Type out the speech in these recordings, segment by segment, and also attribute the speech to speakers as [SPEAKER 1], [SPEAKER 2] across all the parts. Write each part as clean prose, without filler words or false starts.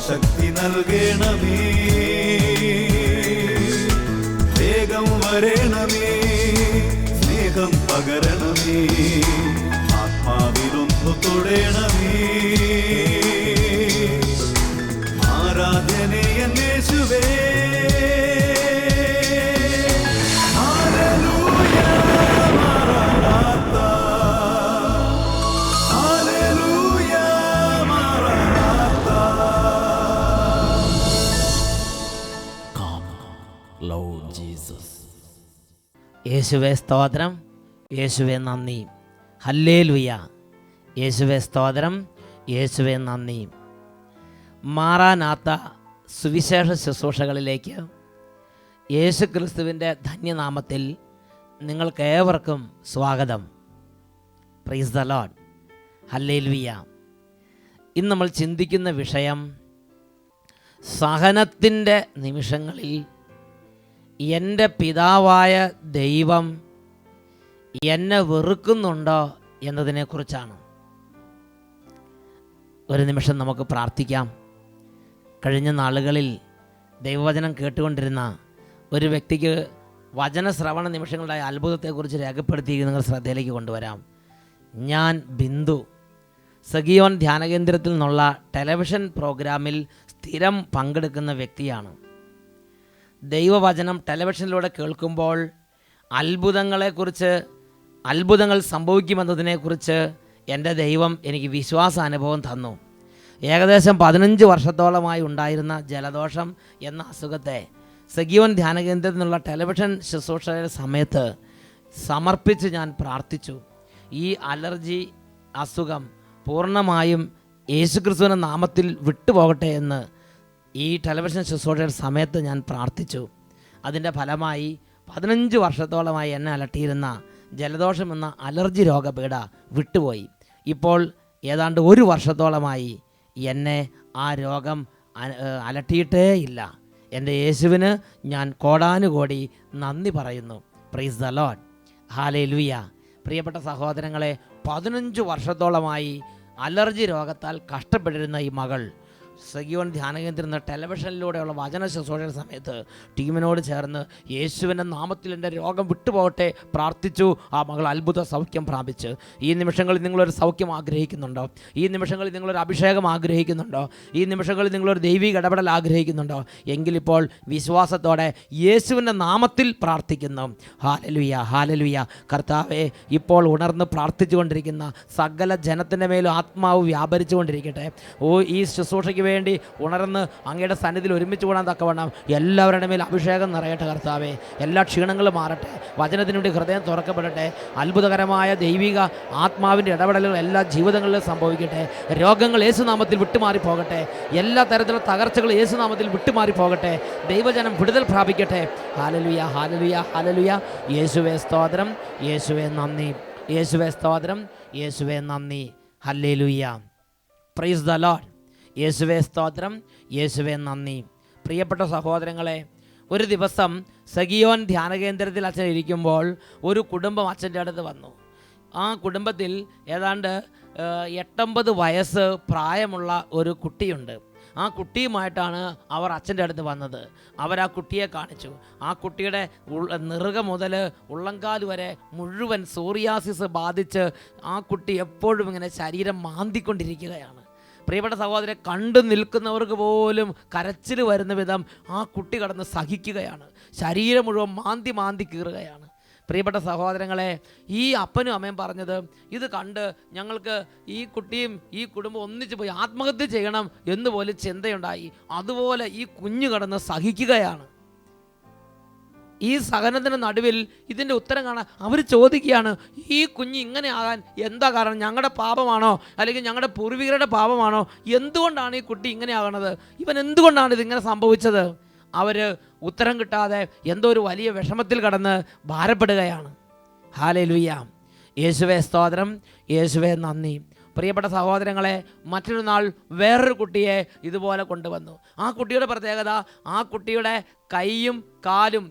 [SPEAKER 1] ശക്തി നൽകണമേ, വേഗം വരണമേ, സ്നേഹം പകരണമേ, ആത്മാവിലൊന്നു തൊടണമേ. ആരാധനേ യേശുവേ, ഹല്ലേലൂയ മാറാനാഥാ, ഹല്ലേലൂയ മാറാനാഥാ.
[SPEAKER 2] Come, Lord Jesus.
[SPEAKER 3] യേശുവേ സ്തോത്രം, യേശുവേ നന്ദി. ഹല്ലേലൂയ. യേശുവേ സ്തോത്രം, യേശുവേ നന്ദി. മാറാനാത്ത സുവിശേഷ ശുശ്രൂഷകളിലേക്ക് യേശു ക്രിസ്തുവിൻ്റെ ധന്യനാമത്തിൽ നിങ്ങൾക്കേവർക്കും സ്വാഗതം. Praise the Lord. ഹല്ലേലൂയ. ഇന്ന് നമ്മൾ ചിന്തിക്കുന്ന വിഷയം സഹനത്തിൻ്റെ നിമിഷങ്ങളിൽ എൻ്റെ പിതാവായ ദൈവം എന്നെ വെറുക്കുന്നുണ്ടോ എന്നതിനെക്കുറിച്ചാണ്. ഒരു നിമിഷം നമുക്ക് പ്രാർത്ഥിക്കാം. കഴിഞ്ഞ നാളുകളിൽ ദൈവവചനം കേട്ടുകൊണ്ടിരുന്ന ഒരു വ്യക്തിക്ക് വചനശ്രവണ നിമിഷങ്ങളുടെ അത്ഭുതത്തെക്കുറിച്ച് രേഖപ്പെടുത്തി നിങ്ങൾ ശ്രദ്ധയിലേക്ക് കൊണ്ടുവരാം. ഞാൻ ബിന്ദു, സഗിയോൻ ധ്യാനകേന്ദ്രത്തിൽ നിന്നുള്ള ടെലിവിഷൻ പ്രോഗ്രാമിൽ സ്ഥിരം പങ്കെടുക്കുന്ന വ്യക്തിയാണ്. ദൈവവചനം ടെലിവിഷനിലൂടെ കേൾക്കുമ്പോൾ അത്ഭുതങ്ങൾ സംഭവിക്കുമെന്നതിനെക്കുറിച്ച് എൻ്റെ ദൈവം എനിക്ക് വിശ്വാസാനുഭവം തന്നു. ഏകദേശം 15 വർഷത്തോളമായി ഉണ്ടായിരുന്ന ജലദോഷം എന്ന അസുഖത്തെ സഗിയോൻ ധ്യാനകേന്ദ്രത്തിൽ നിന്നുള്ള ടെലിവിഷൻ ശുശ്രൂഷയുടെ സമയത്ത് സമർപ്പിച്ച് ഞാൻ പ്രാർത്ഥിച്ചു. ഈ അലർജി അസുഖം പൂർണ്ണമായും യേശുക്രിസ്തുവിൻ്റെ നാമത്തിൽ വിട്ടുപോകട്ടെ എന്ന് ഈ ടെലിവിഷൻ ശുശ്രൂഷയുടെ സമയത്ത് ഞാൻ പ്രാർത്ഥിച്ചു. അതിൻ്റെ ഫലമായി 15 വർഷത്തോളമായി എന്നെ അലട്ടിയിരുന്ന ജലദോഷം എന്ന അലർജി രോഗപീഠ വിട്ടുപോയി. ഇപ്പോൾ ഏതാണ്ട് 1 വർഷത്തോളമായി എന്നെ ആ രോഗം അലട്ടിയിട്ടേ ഇല്ല. എൻ്റെ യേശുവിന് ഞാൻ കോടാനുകോടി നന്ദി പറയുന്നു. Praise the Lord. ഹല്ലേലൂയ. പ്രിയപ്പെട്ട സഹോദരങ്ങളെ, 15 വർഷത്തോളമായി അലർജി രോഗത്താൽ കഷ്ടപ്പെട്ടിരുന്ന ഈ മകൾ സഗിയോൻ ധ്യാനകേന്ദ്രം എന്ന ടെലിവിഷനിലൂടെയുള്ള വചന ശുശ്രൂഷയുടെ സമയത്ത് ടീമിനോട് ചേർന്ന് യേശുവിൻ്റെ നാമത്തിൽ എൻ്റെ രോഗം വിട്ടുപോകട്ടെ പ്രാർത്ഥിച്ചു. ആ മകൾ അത്ഭുത സൗഖ്യം പ്രാപിച്ച്. ഈ നിമിഷങ്ങളിൽ നിങ്ങളൊരു സൗഖ്യം ആഗ്രഹിക്കുന്നുണ്ടോ? ഈ നിമിഷങ്ങളിൽ നിങ്ങളൊരു അഭിഷേകം ആഗ്രഹിക്കുന്നുണ്ടോ? ഈ നിമിഷങ്ങളിൽ നിങ്ങളൊരു ദൈവിക ഇടപെടൽ ആഗ്രഹിക്കുന്നുണ്ടോ? എങ്കിലിപ്പോൾ വിശ്വാസത്തോടെ യേശുവിൻ്റെ നാമത്തിൽ പ്രാർത്ഥിക്കുന്നു. ഹല്ലേലൂയ, ഹല്ലേലൂയ. കർത്താവേ, ഇപ്പോൾ ഉണർന്ന് പ്രാർത്ഥിച്ചുകൊണ്ടിരിക്കുന്ന സകല ജനത്തിൻ്റെ മേലും ആത്മാവ് വ്യാപരിച്ചുകൊണ്ടിരിക്കട്ടെ. ഈ ശുശ്രൂഷയ്ക്ക് വേണ്ടി ഉണർന്ന് അങ്ങയുടെ സന്നിധിയിൽ ഒരുമിച്ച് കൂടാൻ തക്കവണ്ണം എല്ലാവരുടെ മേൽ അഭിഷേകം നിറയട്ടെ കർത്താവേ. എല്ലാ ക്ഷീണങ്ങളും മാറട്ടെ. വചനത്തിനു വേണ്ടി ഹൃദയം തുറക്കപ്പെടട്ടെ. അത്ഭുതകരമായ ദൈവിക ആത്മാവിൻ്റെ ഇടപെടലുകൾ എല്ലാ ജീവിതങ്ങളിലും സംഭവിക്കട്ടെ. രോഗങ്ങൾ യേശുനാമത്തിൽ വിട്ടുമാറിപ്പോകട്ടെ. എല്ലാ തരത്തിലുള്ള തകർച്ചകൾ യേശുനാമത്തിൽ വിട്ടുമാറിപ്പോകട്ടെ. ദൈവജനം വിടുതൽ പ്രാപിക്കട്ടെ. ഹല്ലേലൂയ, ഹല്ലേലൂയ, ഹല്ലേലൂയ. യേശുവേ സ്തോത്രം, യേശുവേ നന്ദി. യേശുവേ സ്തോത്രം, യേശുവേ നന്ദി. ഹല്ലേലൂയ. Praise the Lord. യേശുവേ സ്തോത്രം, യേശുവേ നന്ദി. പ്രിയപ്പെട്ട സഹോദരങ്ങളെ, ഒരു ദിവസം സഗിയോൻ ധ്യാനകേന്ദ്രത്തിൽ അച്ഛൻ ഇരിക്കുമ്പോൾ ഒരു കുടുംബം അച്ഛൻ്റെ അടുത്ത് വന്നു. ആ കുടുംബത്തിൽ ഏതാണ്ട് 89 വയസ്സ് പ്രായമുള്ള ഒരു കുട്ടിയുണ്ട്. ആ കുട്ടിയുമായിട്ടാണ് അവർ അച്ഛൻ്റെ അടുത്ത് വന്നത്. അവർ ആ കുട്ടിയെ കാണിച്ചു. ആ കുട്ടിയുടെ നെറുക മുതൽ ഉള്ളങ്കാല് വരെ മുഴുവൻ സോറിയാസിസ് ബാധിച്ച് ആ കുട്ടി എപ്പോഴും ഇങ്ങനെ ശരീരം മാന്തിക്കൊണ്ടിരിക്കുകയാണ്. പ്രിയപ്പെട്ട സഹോദരനെ, കണ്ടു നിൽക്കുന്നവർക്ക് പോലും കരച്ചിൽ വരുന്ന വിധം ആ കുട്ടി കടന്ന് സഹിക്കുകയാണ്. ശരീരം മുഴുവൻ മാന്തി കീറുകയാണ്. പ്രിയപ്പെട്ട സഹോദരങ്ങളെ, ഈ അപ്പനും അമ്മയും പറഞ്ഞത് ഇത് കണ്ട് ഞങ്ങൾക്ക് ഈ കുട്ടിയും ഈ കുടുംബം ഒന്നിച്ച് പോയി ആത്മഹത്യ ചെയ്യണം എന്നുപോലും ചിന്തയുണ്ടായി. അതുപോലെ ഈ കുഞ്ഞു കടന്ന് സഹിക്കുകയാണ്. ഈ സഹനത്തിന് നടുവിൽ ഇതിൻ്റെ ഉത്തരം കാണാൻ അവർ ചോദിക്കുകയാണ്, ഈ കുഞ്ഞ് ഇങ്ങനെ ആകാൻ എന്താ കാരണം? ഞങ്ങളുടെ പാപമാണോ, അല്ലെങ്കിൽ ഞങ്ങളുടെ പൂർവികരുടെ പാപമാണോ? എന്തുകൊണ്ടാണ് ഈ കുട്ടി ഇങ്ങനെ ആകണത്? ഇവൻ എന്തുകൊണ്ടാണ് ഇതിങ്ങനെ സംഭവിച്ചത്? അവർ ഉത്തരം കിട്ടാതെ എന്തോ ഒരു വലിയ വിഷമത്തിൽ കടന്ന് ഭാരപ്പെടുകയാണ്. ഹല്ലേലൂയ. യേശുവേ സ്തോത്രം, യേശുവേ നന്ദി. പ്രിയപ്പെട്ട സഹോദരങ്ങളെ, മറ്റൊരു നാൾ വേറൊരു കുട്ടിയെ ഇതുപോലെ കൊണ്ടുവന്നു. ആ കുട്ടിയുടെ പ്രത്യേകത, ആ കുട്ടിയുടെ കൈയും കാലും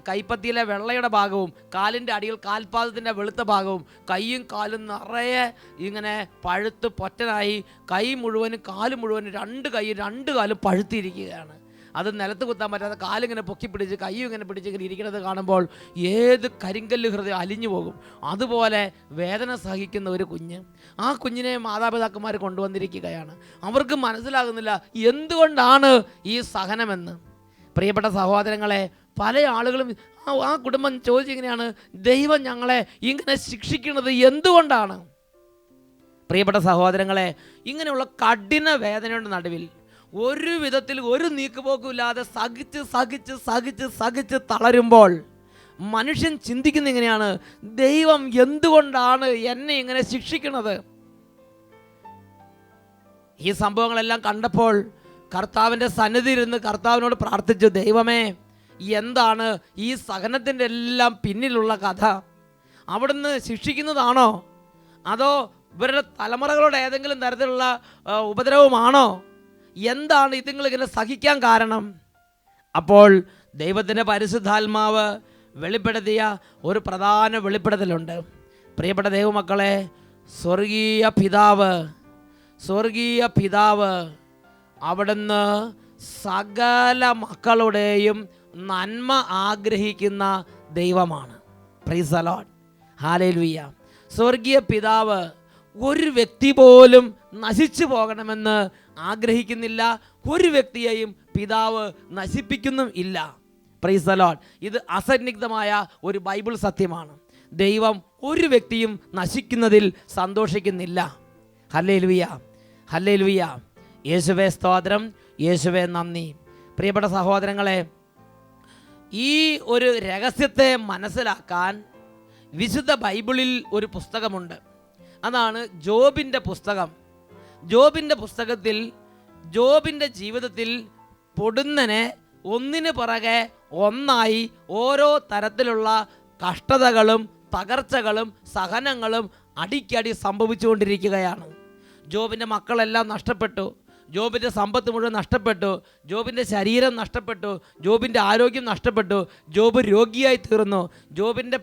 [SPEAKER 3] കൈപ്പത്തിയിലെ വെള്ളയുടെ ഭാഗവും കാലിൻ്റെ അടിയിൽ കാൽപാദത്തിൻ്റെ വെളുത്ത ഭാഗവും കൈയും കാലും നിറയെ ഇങ്ങനെ പഴുത്ത് പൊറ്റനായി, കൈ മുഴുവനും കാല് മുഴുവനും രണ്ട് കാലും പഴുത്തിരിക്കുകയാണ്. അത് നിലത്ത് കുത്താൻ പറ്റാതെ കാലിങ്ങനെ പൊക്കി പിടിച്ച് കൈയും ഇങ്ങനെ പിടിച്ചിങ്ങനെ ഇരിക്കുന്നത് കാണുമ്പോൾ ഏത് കരിങ്കല്ല് ഹൃദയം അലിഞ്ഞു പോകും. അതുപോലെ വേദന സഹിക്കുന്ന ഒരു കുഞ്ഞ്, ആ കുഞ്ഞിനെ മാതാപിതാക്കന്മാർ കൊണ്ടുവന്നിരിക്കുകയാണ്. അവർക്ക് മനസ്സിലാകുന്നില്ല എന്തുകൊണ്ടാണ് ഈ സഹനമെന്ന്. പ്രിയപ്പെട്ട സഹോദരങ്ങളെ, പല ആളുകളും ആ കുടുംബം ചോദിച്ചിങ്ങനെയാണ്, ദൈവം ഞങ്ങളെ ഇങ്ങനെ ശിക്ഷിക്കുന്നത് എന്തുകൊണ്ടാണ്? പ്രിയപ്പെട്ട സഹോദരങ്ങളെ, ഇങ്ങനെയുള്ള കഠിന വേദനയുടെ നടുവിൽ ഒരു വിധത്തിൽ ഒരു നീക്കുപോക്കുമില്ലാതെ സഹിച്ച് തളരുമ്പോൾ മനുഷ്യൻ ചിന്തിക്കുന്ന ഇങ്ങനെയാണ്, ദൈവം എന്തുകൊണ്ടാണ് എന്നെ ഇങ്ങനെ ശിക്ഷിക്കുന്നത്? ഈ സംഭവങ്ങളെല്ലാം കണ്ടപ്പോൾ കർത്താവിൻ്റെ സന്നിധിയിൽ ഇരുന്ന് കർത്താവിനോട് പ്രാർത്ഥിച്ചു, ദൈവമേ, എന്താണ് ഈ സഹനത്തിൻ്റെ എല്ലാം പിന്നിലുള്ള കഥ? അവിടുന്ന് ശിക്ഷിക്കുന്നതാണോ, അതോ ഇവരുടെ തലമുറകളുടെ ഏതെങ്കിലും തരത്തിലുള്ള ഉപദ്രവമാണോ? എന്താണ് ഇതിങ്ങളിങ്ങനെ സഹിക്കാൻ കാരണം? അപ്പോൾ ദൈവത്തിൻ്റെ പരിശുദ്ധാത്മാവ് വെളിപ്പെടുത്തിയ ഒരു പ്രധാന വെളിപ്പെടുത്തലുണ്ട്. പ്രിയപ്പെട്ട ദൈവമക്കളെ, സ്വർഗീയ പിതാവ് അവിടുന്ന് സകല മക്കളുടെയും നന്മ ആഗ്രഹിക്കുന്ന ദൈവമാണ്. Price the lord, hallelujah. സ്വർഗീയ പിതാവ് ഒരു വ്യക്തി പോലും നശിച്ചു പോകണമെന്ന് ആഗ്രഹിക്കുന്നില്ല. ഒരു വ്യക്തിയെയും പിതാവ് നശിപ്പിക്കുന്നും ഇല്ല. Price the Lord. ഇത് അസന്നിഗ്ധമായ ഒരു ബൈബിൾ സത്യമാണ്. ദൈവം ഒരു വ്യക്തിയും നശിക്കുന്നതിൽ സന്തോഷിക്കുന്നില്ല. ഹല്ലേലൂയ, ഹല്ലേലൂയ. യേശുവേ സ്തോത്രം, യേശുവേ നന്ദി. പ്രിയപ്പെട്ട സഹോദരങ്ങളെ, ഈ ഒരു രഹസ്യത്തെ മനസ്സിലാക്കാൻ വിശുദ്ധ ബൈബിളിൽ ഒരു പുസ്തകമുണ്ട്. അതാണ് ജോബിൻ്റെ പുസ്തകം. ജോബിൻ്റെ പുസ്തകത്തിൽ ജോബിൻ്റെ ജീവിതത്തിൽ പൊടുന്നനെ ഒന്നിന് പുറകെ ഒന്നായി ഓരോ തരത്തിലുള്ള കഷ്ടതകളും തകർച്ചകളും സഹനങ്ങളും അടിക്കടി സംഭവിച്ചുകൊണ്ടിരിക്കുകയാണ്. ജോബിൻ്റെ മക്കളെല്ലാം നഷ്ടപ്പെട്ടു, ജോബിൻ്റെ സമ്പത്ത് മുഴുവൻ നഷ്ടപ്പെട്ടു, ജോബിൻ്റെ ശരീരം നഷ്ടപ്പെട്ടു, ജോബിൻ്റെ ആരോഗ്യം നഷ്ടപ്പെട്ടു, ജോബ് രോഗിയായി തീർന്നു. ജോബിൻ്റെ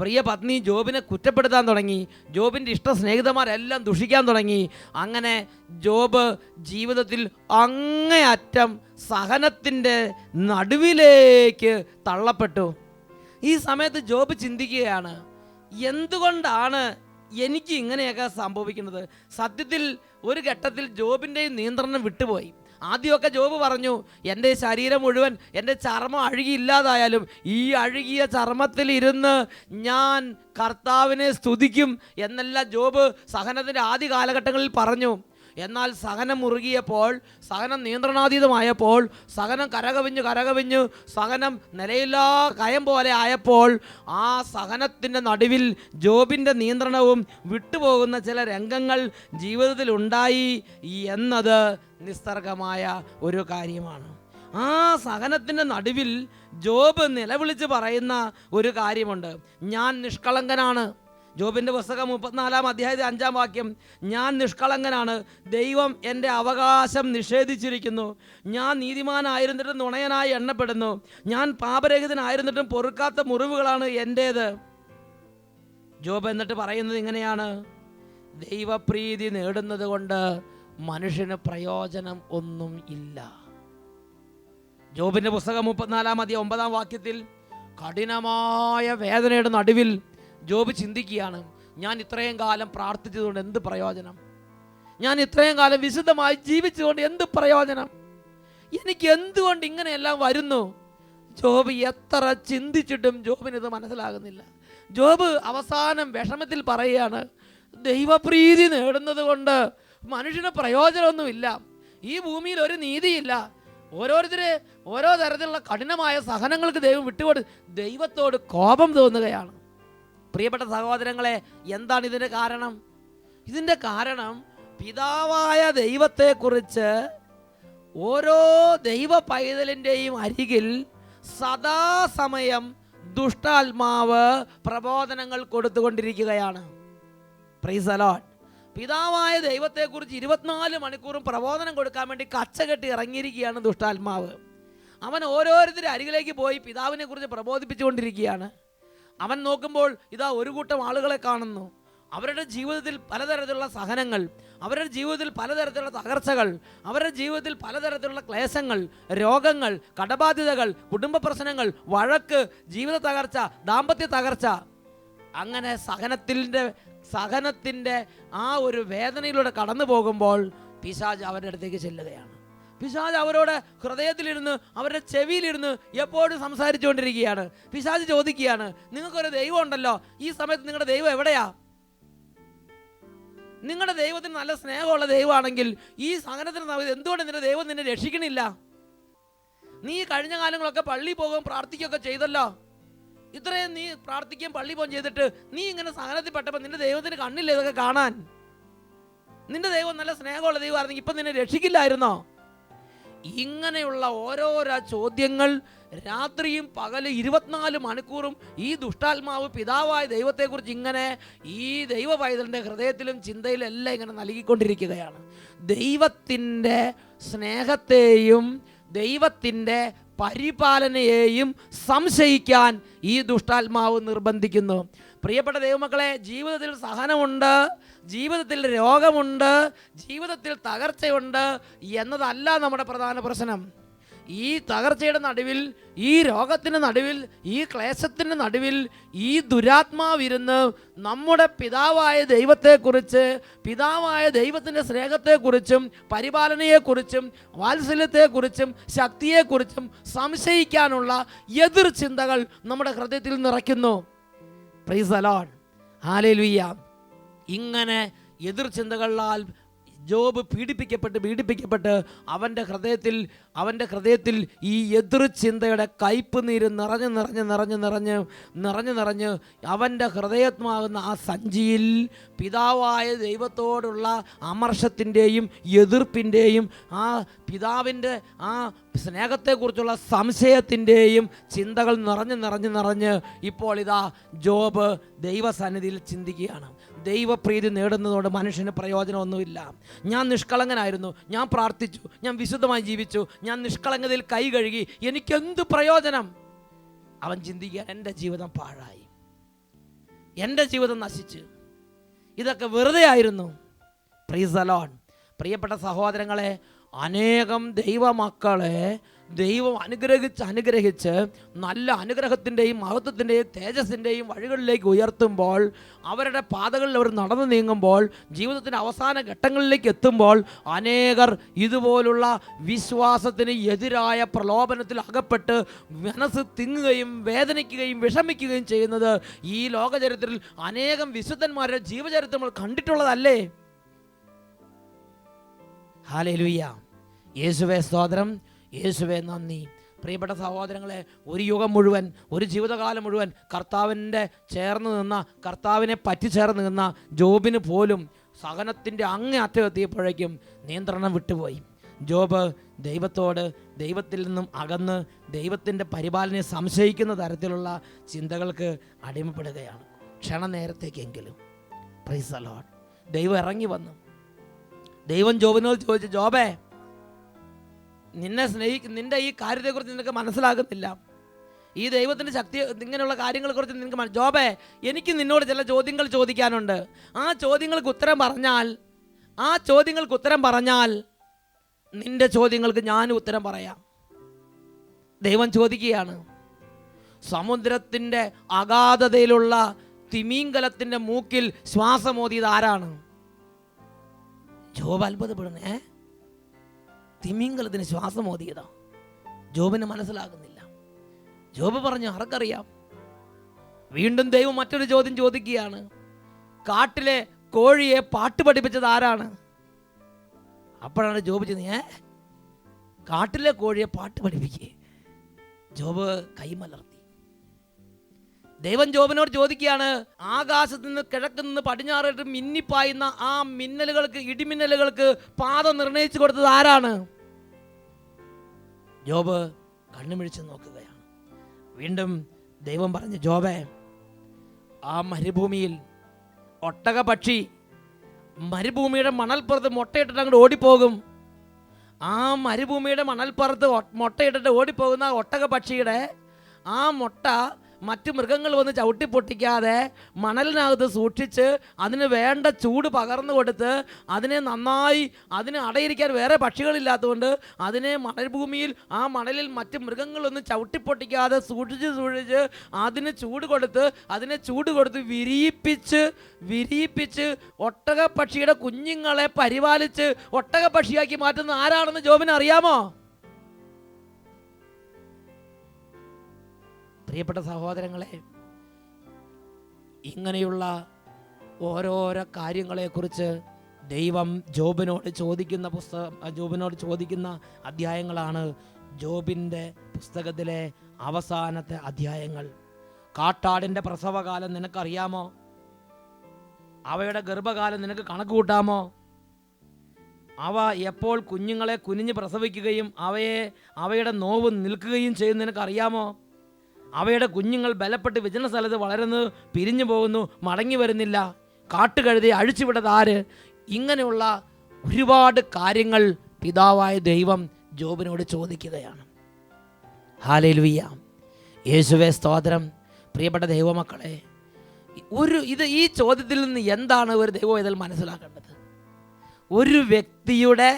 [SPEAKER 3] പ്രിയ പത്നി ജോബിനെ കുറ്റപ്പെടുത്താൻ തുടങ്ങി, ജോബിൻ്റെ ഇഷ്ട സ്നേഹിതന്മാരെല്ലാം ദുഷിക്കാൻ തുടങ്ങി. അങ്ങനെ ജോബ് ജീവിതത്തിൽ അങ്ങേയറ്റം സഹനത്തിൻ്റെ നടുവിലേക്ക് തള്ളപ്പെട്ടു. ഈ സമയത്ത് ജോബ് ചിന്തിക്കുകയാണ്, എന്തുകൊണ്ടാണ് എനിക്ക് ഇങ്ങനെയൊക്കെ സംഭവിക്കുന്നത്? സത്യത്തിൽ ഒരു ഘട്ടത്തിൽ ജോബിൻ്റെയും നിയന്ത്രണം വിട്ടുപോയി. ആദ്യമൊക്കെ ജോബ് പറഞ്ഞു, എൻ്റെ ശരീരം മുഴുവൻ, എൻ്റെ ചർമ്മം അഴുകിയില്ലാതായാലും ഈ അഴുകിയ ചർമ്മത്തിൽ ഇരുന്ന് ഞാൻ കർത്താവിനെ സ്തുതിക്കും എന്നെല്ലാം ജോബ് സഹനത്തിൻ്റെ ആദ്യ കാലഘട്ടങ്ങളിൽ പറഞ്ഞു. എന്നാൽ സഹനം മുറുകിയപ്പോൾ, സഹനം നിയന്ത്രണാതീതമായപ്പോൾ, സഹനം കരകവിഞ്ഞു സഹനം നിലയില്ലാ കയം പോലെ ആയപ്പോൾ ആ സഹനത്തിൻ്റെ നടുവിൽ ജോബിൻ്റെ നിയന്ത്രണവും വിട്ടുപോകുന്ന ചില രംഗങ്ങൾ ജീവിതത്തിൽ ഉണ്ടായി എന്നത് നിസ്തർക്കമായ ഒരു കാര്യമാണ്. ആ സഹനത്തിൻ്റെ നടുവിൽ ജോബ് നിലവിളിച്ച് പറയുന്ന ഒരു കാര്യമുണ്ട്, ഞാൻ നിഷ്കളങ്കനാണ്. ജോബിൻ്റെ പുസ്തകം 34-ാം അധ്യായത്തിൽ 5-ാം വാക്യം, ഞാൻ നിഷ്കളങ്കനാണ്, ദൈവം എൻ്റെ അവകാശം നിഷേധിച്ചിരിക്കുന്നു, ഞാൻ നീതിമാനായിരുന്നിട്ടും നുണയനായി എണ്ണപ്പെടുന്നു, ഞാൻ പാപരഹിതനായിരുന്നിട്ടും പൊറുക്കാത്ത മുറിവുകളാണ് എൻ്റേത്. ജോബ് എന്നിട്ട് പറയുന്നത് ഇങ്ങനെയാണ്, ദൈവപ്രീതി നേടുന്നത് കൊണ്ട് മനുഷ്യന് പ്രയോജനം ഒന്നും ഇല്ല. ജോബിൻ്റെ പുസ്തകം 34-ാം അധ്യായം 9-ാം വാക്യത്തിൽ കഠിനമായ വേദനയുടെ നടുവിൽ ജോബ് ചിന്തിക്കുകയാണ്, ഞാൻ ഇത്രയും കാലം പ്രാർത്ഥിച്ചതുകൊണ്ട് എന്ത് പ്രയോജനം? ഞാൻ ഇത്രയും കാലം വിശുദ്ധമായി ജീവിച്ചുകൊണ്ട് എന്ത് പ്രയോജനം? എനിക്ക് എന്തുകൊണ്ട് ഇങ്ങനെയെല്ലാം വരുന്നു? ജോബ് എത്ര ചിന്തിച്ചിട്ടും ജോബിനിത് മനസ്സിലാകുന്നില്ല. ജോബ് അവസാനം വിഷമത്തിൽ പറയുകയാണ്, ദൈവപ്രീതി നേടുന്നത് കൊണ്ട് മനുഷ്യന് പ്രയോജനമൊന്നുമില്ല. ഈ ഭൂമിയിൽ ഒരു നീതിയില്ല. ഓരോരുത്തരെ ഓരോ തരത്തിലുള്ള കഠിനമായ സഹനങ്ങൾക്ക് ദൈവം ദൈവത്തോട് കോപം തോന്നുകയാണ്. പ്രിയപ്പെട്ട സഹോദരങ്ങളെ, എന്താണ് ഇതിൻ്റെ കാരണം? ഇതിൻ്റെ കാരണം പിതാവായ ദൈവത്തെക്കുറിച്ച് ഓരോ ദൈവ പൈതലിൻ്റെയും അരികിൽ സദാസമയം ദുഷ്ടാത്മാവ് പ്രബോധനങ്ങൾ കൊടുത്തുകൊണ്ടിരിക്കുകയാണ്. Praise the lord. പിതാവായ ദൈവത്തെക്കുറിച്ച് 24 മണിക്കൂറും പ്രബോധനം കൊടുക്കാൻ വേണ്ടി കച്ചകെട്ടി ഇറങ്ങിയിരിക്കുകയാണ് ദുഷ്ടാത്മാവ്. അവൻ ഓരോരുത്തരുടെ അരികിലേക്ക് പോയി പിതാവിനെ കുറിച്ച് പ്രബോധിപ്പിച്ചുകൊണ്ടിരിക്കുകയാണ്. അവൻ നോക്കുമ്പോൾ ഇതാ ഒരു കൂട്ടം ആളുകളെ കാണുന്നു. അവരുടെ ജീവിതത്തിൽ പലതരത്തിലുള്ള സഹനങ്ങൾ, അവരുടെ ജീവിതത്തിൽ പലതരത്തിലുള്ള തകർച്ചകൾ, അവരുടെ ജീവിതത്തിൽ പലതരത്തിലുള്ള ക്ലേശങ്ങൾ, രോഗങ്ങൾ, കടബാധ്യതകൾ, കുടുംബ പ്രശ്നങ്ങൾ, വഴക്ക്, ജീവിത തകർച്ച, ദാമ്പത്യ തകർച്ച. അങ്ങനെ സഹനത്തിൻ്റെ ആ ഒരു വേദനയിലൂടെ കടന്നു പോകുമ്പോൾ പിശാച് അവരുടെ അടുത്തേക്ക് ചെല്ലുകയാണ്. പിശാച് അവരോട് ഹൃദയത്തിലിരുന്ന് അവരുടെ ചെവിയിലിരുന്ന് എപ്പോഴും സംസാരിച്ചുകൊണ്ടിരിക്കുകയാണ്. പിശാച് ചോദിക്കുകയാണ്, നിങ്ങൾക്കൊരു ദൈവം ഉണ്ടല്ലോ, ഈ സമയത്ത് നിങ്ങളുടെ ദൈവം എവിടെയാ? നിങ്ങളുടെ ദൈവത്തിന് നല്ല സ്നേഹമുള്ള ദൈവമാണെങ്കിൽ ഈ സഹനത്തിന് സമയത്ത് എന്തുകൊണ്ട് നിന്റെ ദൈവം നിന്നെ രക്ഷിക്കണില്ല? നീ കഴിഞ്ഞ കാലങ്ങളൊക്കെ പള്ളി പോകുകയും പ്രാർത്ഥിക്കുകയൊക്കെ ചെയ്തല്ലോ. ഇത്രയും നീ പ്രാർത്ഥിക്കുകയും പള്ളി പോകുകയും ചെയ്തിട്ട് നീ ഇങ്ങനെ സഹനത്തിൽ പെട്ടപ്പോൾ നിന്റെ ദൈവത്തിന് കണ്ണില്ല ഇതൊക്കെ കാണാൻ? നിന്റെ ദൈവം നല്ല സ്നേഹമുള്ള ദൈവമായിരുന്നെങ്കിൽ ഇപ്പം നിന്നെ രക്ഷിക്കില്ലായിരുന്നോ? ഇങ്ങനെയുള്ള ഓരോരോ ചോദ്യങ്ങൾ രാത്രിയും പകല് 24 മണിക്കൂറും ഈ ദുഷ്ടാത്മാവ് പിതാവായ ദൈവത്തെക്കുറിച്ച് ഇങ്ങനെ ഈ ദൈവ പൈതലിൻ്റെ ഹൃദയത്തിലും ചിന്തയിലും എല്ലാം ഇങ്ങനെ നൽകിക്കൊണ്ടിരിക്കുകയാണ്. ദൈവത്തിൻ്റെ സ്നേഹത്തെയും ദൈവത്തിൻ്റെ പരിപാലനയെയും സംശയിക്കാൻ ഈ ദുഷ്ടാത്മാവ് നിർബന്ധിക്കുന്നു. പ്രിയപ്പെട്ട ദൈവമക്കളെ, ജീവിതത്തിൽ സഹനമുണ്ട്, ജീവിതത്തിൽ രോഗമുണ്ട്, ജീവിതത്തിൽ തകർച്ചയുണ്ട് എന്നതല്ല നമ്മുടെ പ്രധാന പ്രശ്നം. ഈ തകർച്ചയുടെ നടുവിൽ, ഈ രോഗത്തിൻ്റെ നടുവിൽ, ഈ ക്ലേശത്തിൻ്റെ നടുവിൽ ഈ ദുരാത്മാവിരുന്ന് നമ്മുടെ പിതാവായ ദൈവത്തെക്കുറിച്ച്, പിതാവായ ദൈവത്തിൻ്റെ സ്നേഹത്തെക്കുറിച്ചും പരിപാലനയെക്കുറിച്ചും വാത്സല്യത്തെക്കുറിച്ചും ശക്തിയെക്കുറിച്ചും സംശയിക്കാനുള്ള എതിർ ചിന്തകൾ നമ്മുടെ ഹൃദയത്തിൽ നിറയ്ക്കുന്നു. പ്രൈസ് ദി ലോർഡ്, ഹല്ലേലൂയ. ഇങ്ങനെ എതിർ ചിന്തകളാൽ ജോബ് പീഡിപ്പിക്കപ്പെട്ട് അവൻ്റെ ഹൃദയത്തിൽ ഈ എതിർ ചിന്തയുടെ കയ്പ് നീര് നിറഞ്ഞ് അവൻ്റെ ഹൃദയമാകുന്ന ആ സഞ്ചിയിൽ പിതാവായ ദൈവത്തോടുള്ള അമർഷത്തിൻ്റെയും എതിർപ്പിൻ്റെയും ആ പിതാവിൻ്റെ ആ സ്നേഹത്തെക്കുറിച്ചുള്ള സംശയത്തിൻ്റെയും ചിന്തകൾ നിറഞ്ഞ് ഇപ്പോൾ ഇതാ ജോബ് ദൈവസന്നിധിയിൽ ചിന്തിക്കുകയാണ്. ദൈവപ്രീതി നേടുന്നതോട് മനുഷ്യന് പ്രയോജനമൊന്നുമില്ല. ഞാൻ നിഷ്കളങ്കനായിരുന്നു, ഞാൻ പ്രാർത്ഥിച്ചു, ഞാൻ വിശുദ്ധമായി ജീവിച്ചു, ഞാൻ നിഷ്കളങ്കതയിൽ കൈ കഴുകി, എനിക്കെന്ത് പ്രയോജനം? അവൻ ചിന്തിക്കാൻ, എൻ്റെ ജീവിതം പാഴായി, എൻ്റെ ജീവിതം നശിച്ചു, ഇതൊക്കെ വെറുതെ ആയിരുന്നു. Price the Lord. പ്രിയപ്പെട്ട സഹോദരങ്ങളെ, അനേകം ദൈവമക്കളെ ദൈവം അനുഗ്രഹിച്ച് നല്ല അനുഗ്രഹത്തിൻ്റെയും മഹത്വത്തിൻ്റെയും തേജസ്സിൻ്റെയും വഴികളിലേക്ക് ഉയർത്തുമ്പോൾ, അവരുടെ പാതകളിൽ അവർ നടന്നു നീങ്ങുമ്പോൾ, ജീവിതത്തിൻ്റെ അവസാന ഘട്ടങ്ങളിലേക്ക് എത്തുമ്പോൾ അനേകർ ഇതുപോലുള്ള വിശ്വാസത്തിന് എതിരായ പ്രലോഭനത്തിൽ അകപ്പെട്ട് മനസ്സ് തിങ്ങുകയും വേദനിക്കുകയും വിഷമിക്കുകയും ചെയ്യുന്നത് ഈ ലോകചരിത്രത്തിൽ അനേകം വിശുദ്ധന്മാരുടെ ജീവചരിത്രം നമ്മൾ കണ്ടിട്ടുള്ളതല്ലേ? ഹല്ലേലൂയ. യേശുവേ സ്തോത്രം, യേശുവേ നന്ദി. പ്രിയപ്പെട്ട സഹോദരങ്ങളെ, ഒരു യുഗം മുഴുവൻ, ഒരു ജീവിതകാലം മുഴുവൻ കർത്താവിനെ പറ്റിച്ചേർന്ന് നിന്ന ജോബിന് പോലും സഹനത്തിൻ്റെ അങ്ങേ അറ്റമെത്തിയപ്പോഴേക്കും നിയന്ത്രണം വിട്ടുപോയി. ജോബ് ദൈവത്തിൽ നിന്നും അകന്ന് ദൈവത്തിൻ്റെ പരിപാലനയെ സംശയിക്കുന്ന തരത്തിലുള്ള ചിന്തകൾക്ക് അടിമപ്പെടുകയാണ്. ക്ഷണനേരത്തേക്കെങ്കിലും. Praise the lord. ദൈവം ഇറങ്ങി വന്നു. ദൈവം ജോബിനോട് ചോദിച്ചു, ജോബേ, നിന്റെ ഈ കാര്യത്തെക്കുറിച്ച് നിനക്ക് മനസ്സിലാകുന്നില്ല, ഈ ദൈവത്തിൻ്റെ ശക്തി, ഇങ്ങനെയുള്ള കാര്യങ്ങളെക്കുറിച്ച് നിനക്ക് ജോബേ, എനിക്ക് നിന്നോട് ചില ചോദ്യങ്ങൾ ചോദിക്കാനുണ്ട്. ആ ചോദ്യങ്ങൾക്ക് ഉത്തരം പറഞ്ഞാൽ നിന്റെ ചോദ്യങ്ങൾക്ക് ഞാനും ഉത്തരം പറയാം. ദൈവം ചോദിക്കുകയാണ്, സമുദ്രത്തിൻ്റെ അഗാധതയിലുള്ള തിമിംഗലത്തിൻ്റെ മൂക്കിൽ ശ്വാസമോദിയത് ആരാണ്? ജോബ് അത്ഭുതപ്പെടുന്നേ. തിമിംഗലത്തിന് ശ്വാസമോദിയതാ. ജോബിന് മനസ്സിലാകുന്നില്ല. ജോബ് പറഞ്ഞു, ആർക്കറിയാം. വീണ്ടും ദൈവം മറ്റൊരു ചോദ്യം ചോദിക്കുകയാണ്, കാട്ടിലെ കോഴിയെ പാട്ട് പഠിപ്പിച്ചത് ആരാണ്? അപ്പോഴാണ് ജോബ് ചെയ്യുന്നത്, കാട്ടിലെ കോഴിയെ പാട്ട് പഠിപ്പിക്കേ? ജോബ് കൈമലർത്തി. ദൈവം ജോബിനോട് ചോദിക്കുകയാണ്, ആകാശത്ത് നിന്ന് കിഴക്ക് നിന്ന് പടിഞ്ഞാറോട്ട് മിന്നിപ്പായുന്ന ആ ഇടിമിന്നലുകൾക്ക് പാത നിർണയിച്ചു കൊടുത്തത് ആരാണ്? ജോബ് കണ്ണുമിഴിച്ച് നോക്കുകയാണ്. വീണ്ടും ദൈവം പറഞ്ഞു, ജോബേ, ആ മരുഭൂമിയിൽ ഒട്ടകപക്ഷി മരുഭൂമിയുടെ മണൽപ്പുറത്ത് മുട്ടയിട്ടിട്ട് അങ്ങോട്ട് ഓടിപ്പോകും. ആ മരുഭൂമിയുടെ മണൽപ്പുറത്ത് മുട്ടയിട്ടിട്ട് ഓടിപ്പോകുന്ന ഒട്ടക പക്ഷിയുടെ ആ മുട്ട മറ്റ് മൃഗങ്ങൾ വന്ന് ചവിട്ടി പൊട്ടിക്കാതെ മണലിനകത്ത് സൂക്ഷിച്ച് അതിന് വേണ്ട ചൂട് പകർന്നു കൊടുത്ത് അതിനെ നന്നായി, അതിന് അടയിരിക്കാൻ വേറെ പക്ഷികളില്ലാത്തതുകൊണ്ട് അതിനെ മണൽഭൂമിയിൽ ആ മണലിൽ മറ്റ് മൃഗങ്ങളൊന്നും ചവിട്ടി പൊട്ടിക്കാതെ സൂക്ഷിച്ച് അതിന് ചൂട് കൊടുത്ത് വിരിയിപ്പിച്ച് ഒട്ടക പക്ഷിയുടെ കുഞ്ഞുങ്ങളെ പരിപാലിച്ച് ഒട്ടക പക്ഷിയാക്കി മാറ്റുന്ന ആരാണെന്ന് ജോബിന് അറിയാമോ? പ്രിയപ്പെട്ട സഹോദരങ്ങളെ, ഇങ്ങനെയുള്ള ഓരോരോ കാര്യങ്ങളെക്കുറിച്ച് ദൈവം ജോബിനോട് ചോദിക്കുന്ന അധ്യായങ്ങളാണ് ജോബിൻ്റെ പുസ്തകത്തിലെ അവസാനത്തെ അധ്യായങ്ങൾ. കാട്ടാടിൻ്റെ പ്രസവകാലം നിനക്കറിയാമോ? അവയുടെ ഗർഭകാലം നിനക്ക് കണക്ക് കൂട്ടാമോ? അവ എപ്പോൾ കുഞ്ഞുങ്ങളെ കുനിഞ്ഞ് പ്രസവിക്കുകയും അവയുടെ നോവ് നിൽക്കുകയും ചെയ്യുന്ന നിനക്കറിയാമോ? അവയുടെ കുഞ്ഞുങ്ങൾ ബലപ്പെട്ട് വിജന സ്ഥലത്ത് വളരുന്നു, പിരിഞ്ഞു പോകുന്നു, മടങ്ങി വരുന്നില്ല. കാട്ടുകഴുതയെ അഴിച്ചുവിട്ടത് ആര്? ഇങ്ങനെയുള്ള ഒരുപാട് കാര്യങ്ങൾ പിതാവായ ദൈവം ജോബിനോട് ചോദിക്കുകയാണ്. ഹല്ലേലൂയ, യേശുവേ സ്തോത്രം. പ്രിയപ്പെട്ട ദൈവമക്കളെ, ഈ ചോദ്യത്തിൽ നിന്ന് എന്താണ് ഒരു ദൈവം ഇതിൽ മനസ്സിലാക്കേണ്ടത്? ഒരു വ്യക്തിയുടെ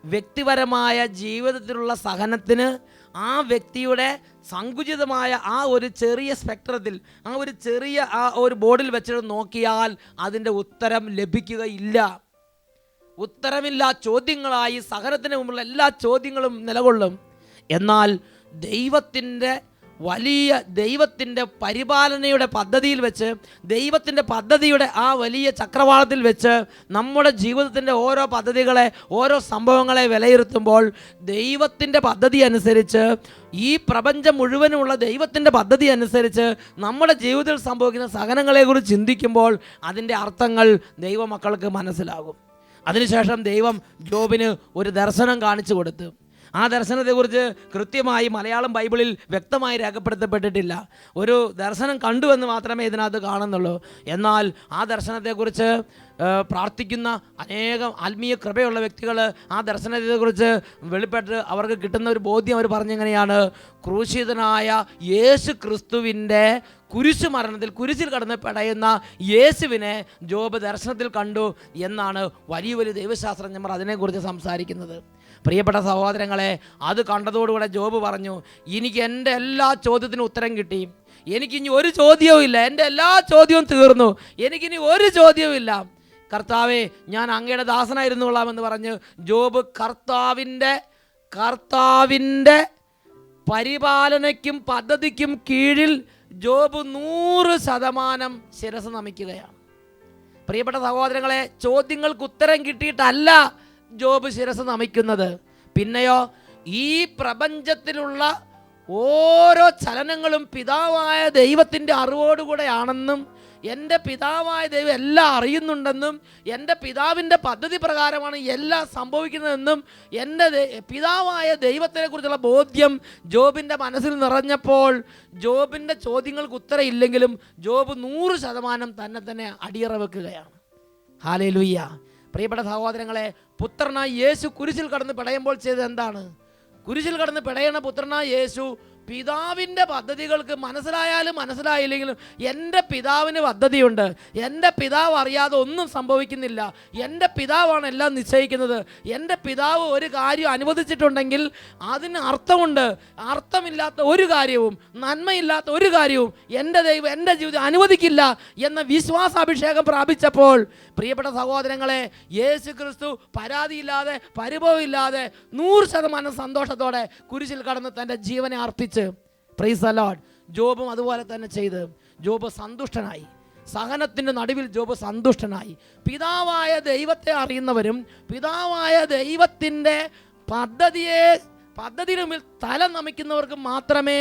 [SPEAKER 3] വ്യക്തിപരമായ ജീവിതത്തിലുള്ള സഹനത്തിന് ആ വ്യക്തിയുടെ സങ്കുചിതമായ ആ ഒരു ചെറിയ സ്പെക്ട്രത്തിൽ, ആ ഒരു ബോർഡിൽ വെച്ചിട്ട് നോക്കിയാൽ അതിൻ്റെ ഉത്തരം ലഭിക്കുകയില്ല. ഉത്തരമില്ല ചോദ്യങ്ങളായി സഹനത്തിന് മുമ്പുള്ള എല്ലാ ചോദ്യങ്ങളും നിലകൊള്ളും. എന്നാൽ ദൈവത്തിൻ്റെ പരിപാലനയുടെ പദ്ധതിയിൽ വെച്ച്, ദൈവത്തിൻ്റെ പദ്ധതിയുടെ ആ വലിയ ചക്രവാളത്തിൽ വെച്ച് നമ്മുടെ ജീവിതത്തിൻ്റെ ഓരോ പദ്ധതികളെ, ഓരോ സംഭവങ്ങളെ വിലയിരുത്തുമ്പോൾ ദൈവത്തിൻ്റെ പദ്ധതി അനുസരിച്ച്, ഈ പ്രപഞ്ചം മുഴുവനുമുള്ള ദൈവത്തിൻ്റെ പദ്ധതി അനുസരിച്ച് നമ്മുടെ ജീവിതത്തിൽ സംഭവിക്കുന്ന സഹനങ്ങളെക്കുറിച്ച് ചിന്തിക്കുമ്പോൾ അതിൻ്റെ അർത്ഥങ്ങൾ ദൈവമക്കൾക്ക് മനസ്സിലാകും. അതിനുശേഷം ദൈവം ജോബിന് ഒരു ദർശനം കാണിച്ചു കൊടുത്തു. ആ ദർശനത്തെക്കുറിച്ച് കൃത്യമായി മലയാളം ബൈബിളിൽ വ്യക്തമായി രേഖപ്പെടുത്തപ്പെട്ടിട്ടില്ല. ഒരു ദർശനം കണ്ടുവെന്ന് മാത്രമേ ഇതിനകത്ത് കാണുന്നുള്ളൂ. എന്നാൽ ആ ദർശനത്തെക്കുറിച്ച് പ്രാർത്ഥിക്കുന്ന അനേകം ആത്മീയ കൃപയുള്ള വ്യക്തികൾ ആ ദർശനത്തെക്കുറിച്ച് വെളിപ്പെട്ട് അവർക്ക് കിട്ടുന്ന ഒരു ബോധ്യം അവർ പറഞ്ഞെങ്ങനെയാണ്: ക്രൂശിതനായ യേശു ക്രിസ്തുവിൻ്റെ കുരിശു മരണത്തിൽ, കുരിശിൽ കടന്ന് പെടയുന്ന യേശുവിനെ ജോബ് ദർശനത്തിൽ കണ്ടു എന്നാണ് വലിയ ദൈവശാസ്ത്രജ്ഞർ അതിനെക്കുറിച്ച് സംസാരിക്കുന്നത്. പ്രിയപ്പെട്ട സഹോദരങ്ങളെ, അത് കണ്ടതോടുകൂടെ ജോബ് പറഞ്ഞു, എനിക്ക് എൻ്റെ എല്ലാ ചോദ്യത്തിനും ഉത്തരം കിട്ടി, എനിക്കിനി ഒരു ചോദ്യവും ഇല്ല, എൻ്റെ എല്ലാ ചോദ്യവും തീർന്നു, എനിക്കിനി ഒരു ചോദ്യവും ഇല്ല. കർത്താവേ, ഞാൻ അങ്ങയുടെ ദാസനായിരുന്നു കൊള്ളാമെന്ന് പറഞ്ഞ് ജോബ് കർത്താവിൻ്റെ പരിപാലനയ്ക്കും പദ്ധതിക്കും കീഴിൽ ജോബ് 100% ശിരസ് നമിക്കുകയാണ്. പ്രിയപ്പെട്ട സഹോദരങ്ങളെ, ചോദ്യങ്ങൾക്ക് ഉത്തരം കിട്ടിയിട്ടല്ല ജോബ് ശിരസ് നമിക്കുന്നത്. പിന്നെയോ, ഈ പ്രപഞ്ചത്തിലുള്ള ഓരോ ചലനങ്ങളും പിതാവായ ദൈവത്തിൻ്റെ അറിവോടുകൂടെയാണെന്നും എൻ്റെ പിതാവായ ദൈവം എല്ലാം അറിയുന്നുണ്ടെന്നും എൻ്റെ പിതാവിൻ്റെ പദ്ധതി പ്രകാരമാണ് എല്ലാം സംഭവിക്കുന്നതെന്നും എൻ്റെ പിതാവായ ദൈവത്തെക്കുറിച്ചുള്ള ബോധ്യം ജോബിൻ്റെ മനസ്സിൽ നിറഞ്ഞപ്പോൾ ജോബിൻ്റെ ചോദ്യങ്ങൾക്ക് ഉത്തരം ഇല്ലെങ്കിലും ജോബ് 100% തന്നെ അടിയറ വെക്കുകയാണ്. ഹല്ലേലൂയ. പ്രിയപ്പെട്ട സഹോദരങ്ങളെ, പുത്രനായ യേശു കുരിശിൽ കടന്ന് പിടയുമ്പോൾ ചെയ്തത് എന്താണ്? കുരിശിൽ കടന്ന് പിടയണ പുത്രനായ യേശു പിതാവിൻ്റെ പദ്ധതികൾക്ക് മനസ്സിലായാലും മനസ്സിലായില്ലെങ്കിലും എൻ്റെ പിതാവിന് പദ്ധതിയുണ്ട്, എൻ്റെ പിതാവ് അറിയാതെ ഒന്നും സംഭവിക്കുന്നില്ല, എൻ്റെ പിതാവാണ് എല്ലാം നിശ്ചയിക്കുന്നത്, എൻ്റെ പിതാവ് ഒരു കാര്യം അനുവദിച്ചിട്ടുണ്ടെങ്കിൽ അതിന് അർത്ഥമുണ്ട്, അർത്ഥമില്ലാത്ത ഒരു കാര്യവും നന്മയില്ലാത്ത ഒരു കാര്യവും എൻ്റെ ദൈവം എൻ്റെ ജീവിതം അനുവദിക്കില്ല എന്ന വിശ്വാസാഭിഷേകം പ്രാപിച്ചപ്പോൾ പ്രിയപ്പെട്ട സഹോദരങ്ങളെ, യേശു ക്രിസ്തു പരാതിയില്ലാതെ പരിഭവമില്ലാതെ 100% സന്തോഷത്തോടെ കുരിശിൽ കടന്ന് തൻ്റെ ജീവനെ അർപ്പിച്ചു. Price the Lord. ജോബും അതുപോലെ തന്നെ ചെയ്ത് ജോബ് സന്തുഷ്ടനായി. സഹനത്തിൻ്റെ നടുവിൽ ജോബ് സന്തുഷ്ടനായി. പിതാവായ ദൈവത്തെ അറിയുന്നവരും പിതാവായ ദൈവത്തിൻ്റെ പദ്ധതിയുടെ മുമ്പിൽ തല നമിക്കുന്നവർക്ക് മാത്രമേ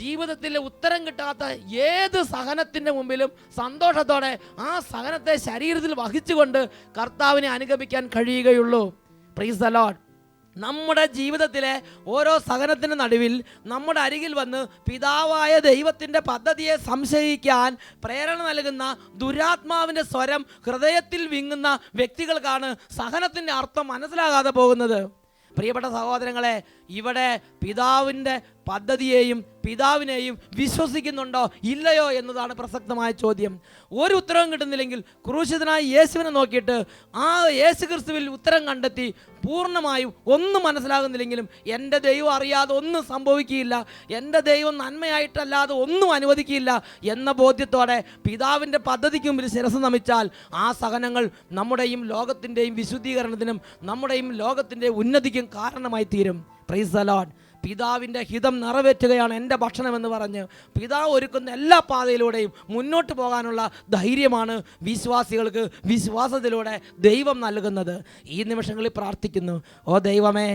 [SPEAKER 3] ജീവിതത്തിൽ ഉത്തരം കിട്ടാത്ത ഏത് സഹനത്തിൻ്റെ മുമ്പിലും സന്തോഷത്തോടെ ആ സഹനത്തെ ശരീരത്തിൽ വഹിച്ചുകൊണ്ട് കർത്താവിനെ അനുഗമിക്കാൻ കഴിയുകയുള്ളൂ. Price the Lord. നമ്മുടെ ജീവിതത്തിലെ ഓരോ സഹനത്തിൻ്റെ നടുവിൽ നമ്മുടെ അരികിൽ വന്ന് പിതാവായ ദൈവത്തിൻ്റെ പദ്ധതിയെ സംശയിക്കാൻ പ്രേരണ നൽകുന്ന ദുരാത്മാവിൻ്റെ സ്വരം ഹൃദയത്തിൽ വിങ്ങുന്ന വ്യക്തികൾക്കാണ് സഹനത്തിൻ്റെ അർത്ഥം മനസ്സിലാകാതെ പോകുന്നത്. പ്രിയപ്പെട്ട സഹോദരങ്ങളെ, ഇവിടെ പിതാവിൻ്റെ പദ്ധതിയെയും പിതാവിനെയും വിശ്വസിക്കുന്നുണ്ടോ ഇല്ലയോ എന്നതാണ് പ്രസക്തമായ ചോദ്യം. ഒരു ഉത്തരവും കിട്ടുന്നില്ലെങ്കിൽ ക്രൂശിതനായ യേശുവിനെ നോക്കിയിട്ട് ആ യേശു ക്രിസ്തുവിൽ ഉത്തരം കണ്ടെത്തി പൂർണ്ണമായും ഒന്നും മനസ്സിലാകുന്നില്ലെങ്കിലും എൻ്റെ ദൈവം അറിയാതെ ഒന്നും സംഭവിക്കുകയില്ല, എൻ്റെ ദൈവം നന്മയായിട്ടല്ലാതെ ഒന്നും അനുവദിക്കില്ല എന്ന ബോധ്യത്തോടെ പിതാവിൻ്റെ പദ്ധതിക്ക് മുമ്പിൽ ശിരസ് നമിച്ചാൽ ആ സഹനങ്ങൾ നമ്മുടെയും ലോകത്തിൻ്റെയും വിശുദ്ധീകരണത്തിനും നമ്മുടെയും ലോകത്തിൻ്റെ ഉന്നതിക്കും കാരണമായി തീരും. Price the Lord. പിതാവിൻ്റെ ഹിതം നിറവേറ്റുകയാണ് എൻ്റെ ഭക്ഷണമെന്ന് പറഞ്ഞ് പിതാവ് ഒരുക്കുന്ന എല്ലാ പാതയിലൂടെയും മുന്നോട്ട് പോകാനുള്ള ധൈര്യമാണ് വിശ്വാസികൾക്ക് വിശ്വാസത്തിലൂടെ ദൈവം നൽകുന്നത്. ഈ നിമിഷങ്ങളിൽ പ്രാർത്ഥിക്കുന്നു, ഓ ദൈവമേ,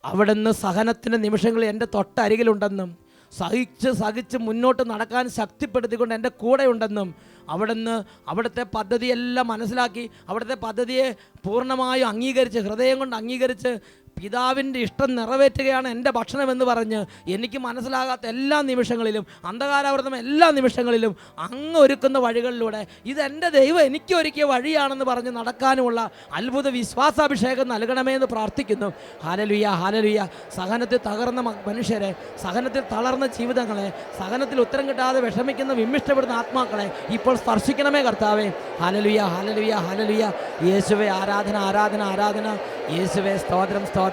[SPEAKER 3] അവിടുന്ന് സഹനത്തിൻ്റെ നിമിഷങ്ങളിൽ എൻ്റെ തൊട്ടരികിലുണ്ടെന്നും സഹിച്ച് മുന്നോട്ട് നടക്കാൻ ശക്തിപ്പെടുത്തിക്കൊണ്ട് എൻ്റെ കൂടെ ഉണ്ടെന്നും അവിടുന്ന് അവിടുത്തെ പദ്ധതിയെല്ലാം മനസ്സിലാക്കി അവിടുത്തെ പദ്ധതിയെ പൂർണ്ണമായും അംഗീകരിച്ച് ഹൃദയം കൊണ്ട് അംഗീകരിച്ച് പിതാവിൻ്റെ ഇഷ്ടം നിറവേറ്റുകയാണ് എൻ്റെ ഭക്ഷണമെന്ന് പറഞ്ഞ് എനിക്ക് മനസ്സിലാകാത്ത എല്ലാ നിമിഷങ്ങളിലും അന്ധകാരാവൃതം എല്ലാ നിമിഷങ്ങളിലും അങ്ങ് ഒരുക്കുന്ന വഴികളിലൂടെ ഇതെൻ്റെ ദൈവം എനിക്ക് ഒരുക്കിയ വഴിയാണെന്ന് പറഞ്ഞ് നടക്കാനുമുള്ള അത്ഭുത വിശ്വാസാഭിഷേകം നൽകണമേ എന്ന് പ്രാർത്ഥിക്കുന്നു. Hallelujah, hallelujah. സഹനത്തിൽ തകർന്ന മനുഷ്യരെ, സഹനത്തിൽ തളർന്ന ജീവിതങ്ങളെ, സഹനത്തിൽ ഉത്തരം കിട്ടാതെ വിഷമിക്കുന്ന വിമ്മിഷ്ടപ്പെടുന്ന ആത്മാക്കളെ ഇപ്പോൾ സ്പർശിക്കണമേ കർത്താവേ. ഹല്ലേലൂയ, ഹല്ലേലൂയ, ഹല്ലേലൂയ. യേശുവേ ആരാധന, ആരാധന, ആരാധന. യേശുവേ സ്തോത്രം, സ്തോത്രം.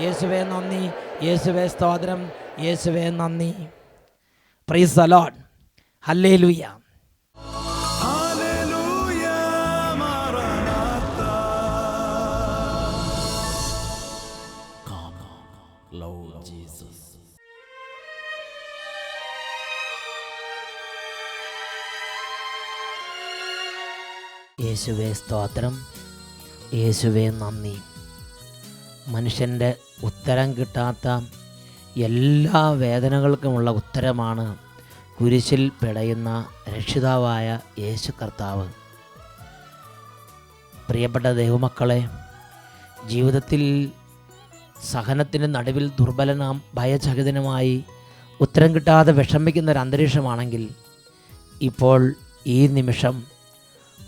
[SPEAKER 3] യേശുവേ നന്ദി, യേശുവേ സ്തോത്രം, യേശുവേ നന്ദി. Praise the lord. ഹല്ലേലൂയ.
[SPEAKER 1] ഹല്ലേലൂയ മറനാത്ത.
[SPEAKER 2] Come, Lord Jesus.
[SPEAKER 3] യേശുവേ സ്തോത്രം, യേശുവേ നന്ദി. മനുഷ്യൻ്റെ ഉത്തരം കിട്ടാത്ത എല്ലാ വേദനകൾക്കുമുള്ള ഉത്തരമാണ് കുരിശിൽ പിടയുന്ന രക്ഷിതാവായ യേശു കർത്താവ്. പ്രിയപ്പെട്ട ദൈവമക്കളെ, ജീവിതത്തിൽ സഹനത്തിൻ്റെ നടുവിൽ ദുർബലനാം ഭയചകിതനുമായി ഉത്തരം കിട്ടാതെ വിഷമിക്കുന്ന ഒരു അന്തരീക്ഷമാണെങ്കിൽ ഇപ്പോൾ ഈ നിമിഷം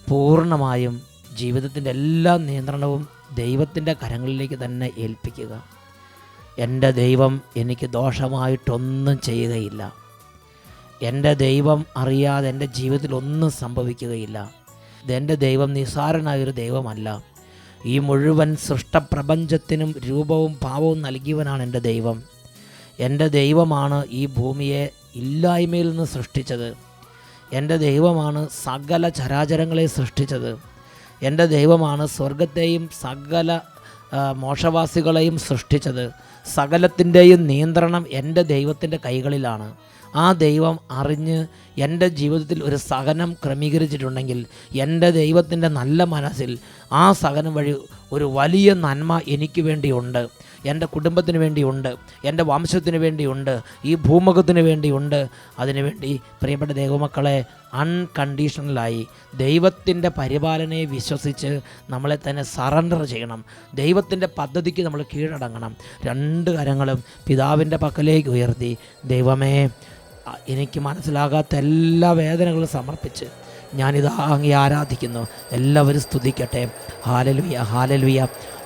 [SPEAKER 3] പൂർണ്ണമായും ജീവിതത്തിൻ്റെ എല്ലാ നിയന്ത്രണവും ദൈവത്തിൻ്റെ കരങ്ങളിലേക്ക് തന്നെ ഏൽപ്പിക്കുക. എൻ്റെ ദൈവം എനിക്ക് ദോഷമായിട്ടൊന്നും ചെയ്യുകയില്ല. എൻ്റെ ദൈവം അറിയാതെ എൻ്റെ ജീവിതത്തിൽ ഒന്നും സംഭവിക്കുകയില്ല. ഇതെൻ്റെ ദൈവം നിസ്സാരനായൊരു ദൈവമല്ല. ഈ മുഴുവൻ സൃഷ്ടപ്രപഞ്ചത്തിനും രൂപവും ഭാവവും നൽകിയവനാണ് എൻ്റെ ദൈവം. എൻ്റെ ദൈവമാണ് ഈ ഭൂമിയെ ഇല്ലായ്മയിൽ നിന്ന് സൃഷ്ടിച്ചത്. എൻ്റെ ദൈവമാണ് സകല ചരാചരങ്ങളെ സൃഷ്ടിച്ചത്. എൻ്റെ ദൈവമാണ് സ്വർഗത്തെയും സകല മോക്ഷവാസികളെയും സൃഷ്ടിച്ചത്. സകലത്തിൻ്റെയും നിയന്ത്രണം എൻ്റെ ദൈവത്തിൻ്റെ കൈകളിലാണ്. ആ ദൈവം അറിഞ്ഞ് എൻ്റെ ജീവിതത്തിൽ ഒരു സഹനം ക്രമീകരിച്ചിട്ടുണ്ടെങ്കിൽ എൻ്റെ ദൈവത്തിൻ്റെ നല്ല മനസ്സിൽ ആ സഹനം വഴി ഒരു വലിയ നന്മ എനിക്ക് വേണ്ടിയുണ്ട്, എൻ്റെ കുടുംബത്തിന് വേണ്ടിയുണ്ട്, എൻ്റെ വംശത്തിന് വേണ്ടിയുണ്ട്, ഈ ഭൂമുഖത്തിന് വേണ്ടിയുണ്ട്. അതിനുവേണ്ടി പ്രിയപ്പെട്ട ദൈവമക്കളെ അൺകണ്ടീഷണലായി ദൈവത്തിൻ്റെ പരിപാലനയെ വിശ്വസിച്ച് നമ്മളെ തന്നെ സറണ്ടർ ചെയ്യണം. ദൈവത്തിൻ്റെ പദ്ധതിക്ക് നമ്മൾ കീഴടങ്ങണം. രണ്ട് കരങ്ങളും പിതാവിൻ്റെ പക്കലേക്ക് ഉയർത്തി, ദൈവമേ, എനിക്ക് മനസ്സിലാകാത്ത എല്ലാ വേദനകളും സമർപ്പിച്ച് ഞാനിതാ അങ്ങേ ആരാധിക്കുന്നു. എല്ലാവരും സ്തുതിക്കട്ടെ. ഹല്ലേലൂയ, ഹല്ലേലൂയ,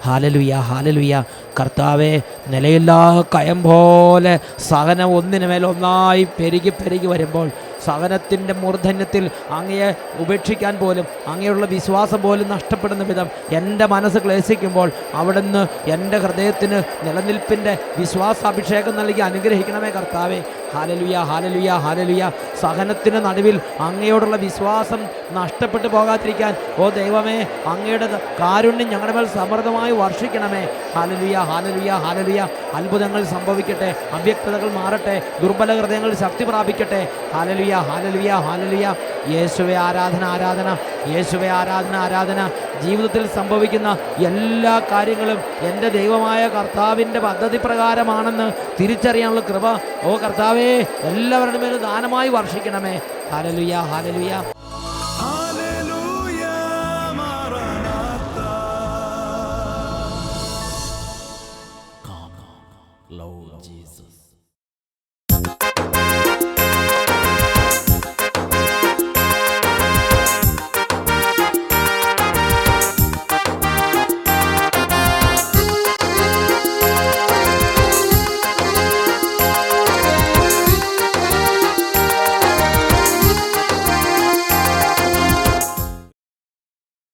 [SPEAKER 3] ഹല്ലേലൂയ, ഹല്ലേലൂയ. കർത്താവേ, നിലയില്ലാ കയം പോലെ സഹനം ഒന്നിനു മേൽ ഒന്നായി പെരുകി വരുമ്പോൾ സഹനത്തിൻ്റെ മൂർധന്യത്തിൽ അങ്ങയെ ഉപേക്ഷിക്കാൻ പോലും അങ്ങയുള്ള വിശ്വാസം പോലും നഷ്ടപ്പെടുന്ന വിധം എൻ്റെ മനസ്സ് ക്ലേശിക്കുമ്പോൾ അവിടുന്ന് എൻ്റെ ഹൃദയത്തിന് നിലനിൽപ്പിൻ്റെ വിശ്വാസാഭിഷേകം നൽകി അനുഗ്രഹിക്കണമേ കർത്താവേ. ഹല്ലേലൂയ, ഹല്ലേലൂയ, ഹല്ലേലൂയ. സഹനത്തിന് നടുവിൽ അങ്ങയോടുള്ള വിശ്വാസം നഷ്ടപ്പെട്ടു പോകാതിരിക്കാൻ ഓ ദൈവമേ, അങ്ങയുടെ കാരുണ്യം ഞങ്ങളുടെ മേൽ സമൃദ്ധമായി വർഷിക്കണമേ. ഹല്ലേലൂയ, ഹല്ലേലൂയ, ഹല്ലേലൂയ. അത്ഭുതങ്ങൾ സംഭവിക്കട്ടെ, അവ്യക്തതകൾ മാറട്ടെ, ദുർബല ഹൃദയങ്ങൾ ശക്തി പ്രാപിക്കട്ടെ. ഹല്ലേലൂയ, ഹല്ലേലൂയ, ഹല്ലേലൂയ. യേശുവേ ആരാധന, ആരാധന. യേശുവേ ആരാധന, ആരാധന. ജീവിതത്തിൽ സംഭവിക്കുന്ന എല്ലാ കാര്യങ്ങളും എൻ്റെ ദൈവമായ കർത്താവിൻ്റെ പദ്ധതി പ്രകാരമാണെന്ന് തിരിച്ചറിയാനുള്ള കൃപ ഓ കർത്താവേ എല്ലാവരുടെ മേലും ദാനമായി വർഷിക്കണമേ. Hallelujah, hallelujah.